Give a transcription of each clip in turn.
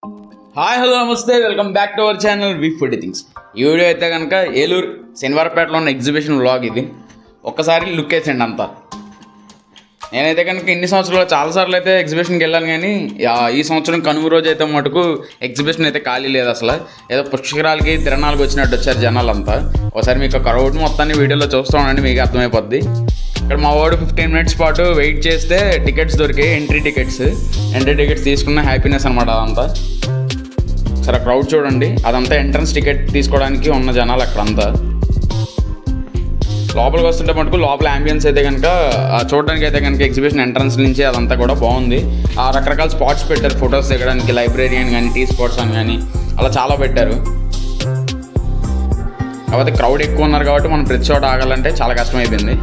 Hi hello నమస్తే, welcome back to our channel we food things. ఈ video అయితే కనుక ఏలూరు శనివారపేటలో ఉన్న ఎగ్జిబిషన్ వ్లాగ్. ఇది ఒక్కసారి లుక్ వేసేయండి అంతా. నేనైతే కనుక ఇన్ని సంవత్సరాలు చాలాసార్లు అయితే ఎగ్జిబిషన్కి వెళ్ళాను, కానీ ఈ సంవత్సరం కనుమ రోజు అయితే మటుకు ఎగ్జిబిషన్ అయితే ఖాళీ లేదు. అసలు ఏదో పుష్కరాలకి తిరణాలకు వచ్చినట్టు వచ్చారు జనాలంతా. ఒకసారి మీకు క్రౌడ్ మొత్తాన్ని వీడియోలో చూస్తూ ఉండండి, మీకు అర్థమైపోద్ది. ఇక్కడ మా వాడు 15 minutes పాటు వెయిట్ చేస్తే టికెట్స్ దొరికాయి, ఎంట్రీ టికెట్స్ తీసుకున్న హ్యాపీనెస్ అనమాట అదంతా. సరే క్రౌడ్ చూడండి, అదంతా ఎంట్రన్స్ టికెట్ తీసుకోవడానికి ఉన్న జనాలు అక్కడంతా. లోపలికి వస్తుంటే మటుకు లోపల అంబియన్స్ అయితే కనుక చూడడానికి అయితే కనుక ఎగ్జిబిషన్ ఎంట్రన్స్ నుంచి అదంతా కూడా బాగుంది. రకరకాల స్పాట్స్ పెట్టారు ఫొటోస్ దిగడానికి, లైబ్రరీ అని కానీ, టీ స్పాట్స్ అని కానీ, అలా చాలా పెట్టారు. కాకపోతే క్రౌడ్ ఎక్కువ ఉన్నారు కాబట్టి మనం ప్రతి చోట ఆగాలంటే చాలా కష్టమైపోయింది.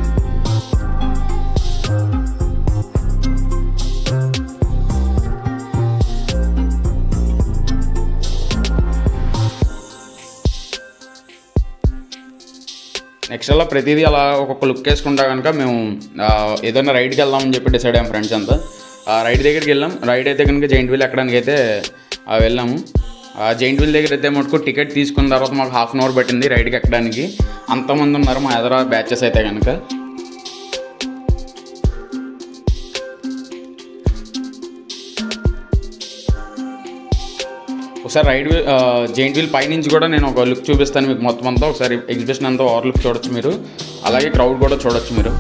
నెక్స్ట్ అలా ప్రతిదీ అలా ఒక్కొక్క లుక్ వేసుకుంటా కనుక మేము ఏదైనా రైడ్కి వెళ్దామని చెప్పి డిసైడ్ అయ్యాం ఫ్రెండ్స్ అంతా. రైడ్ దగ్గరికి వెళ్ళాం. రైడ్ అయితే కనుక జైంట్ వీల్ ఎక్కడానికి అయితే వెళ్ళాము. జైంట్ వీల్ దగ్గర అయితే మటుకు టికెట్ తీసుకున్న తర్వాత మాకు 1/2 hour పట్టింది రైడ్కి ఎక్కడానికి. అంతమంది ఉన్నారు మా ఎదురు బ్యాచెస్ అయితే కనుక. ఒకసారి జైంట్ వీల్ పైనుంచి కూడా నేను ఒక లుక్ చూపిస్తాను మీకు మొత్తం అంతా. ఒకసారి ఎగ్జిబిషన్ అంతా ఓవర్ లుక్ చూడొచ్చు మీరు, అలాగే క్రౌడ్ కూడా చూడొచ్చు మీరు.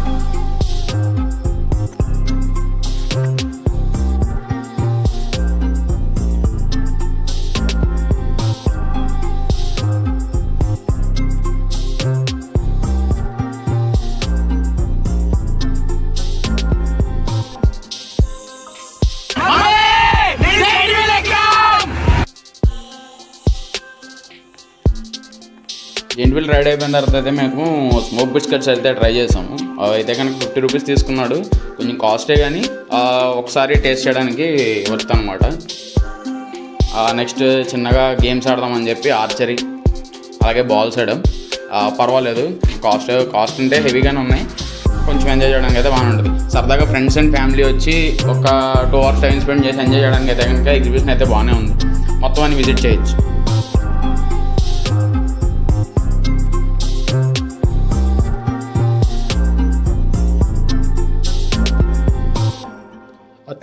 జైంట్ వీల్ రైడ్ అయిపోయిన తర్వాత అయితే మేము స్మోక్ బిస్కెట్స్ అయితే ట్రై చేసాము. అయితే కనుక 50 rupees తీసుకున్నాడు. కొంచెం కాస్టే కానీ ఒకసారి టేస్ట్ చేయడానికి వర్త్ అనమాట. నెక్స్ట్ చిన్నగా గేమ్స్ ఆడదామని చెప్పి ఆర్చరీ, అలాగే బాల్స్ ఆడడం. పర్వాలేదు, కాస్ట్ అంటే హెవీగానే ఉన్నాయి. కొంచెం ఎంజాయ్ చేయడానికి అయితే బాగానే ఉంటుంది. సరదాగా ఫ్రెండ్స్ అండ్ ఫ్యామిలీ వచ్చి ఒక 2 hours టైం స్పెండ్ చేసి ఎంజాయ్ చేయడానికి అయితే కనుక ఎగ్జిబిషన్ అయితే బాగానే ఉంది. మొత్తం అన్ని విజిట్ చేయొచ్చు.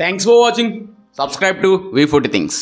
Thanks for watching. Subscribe to We Food Things.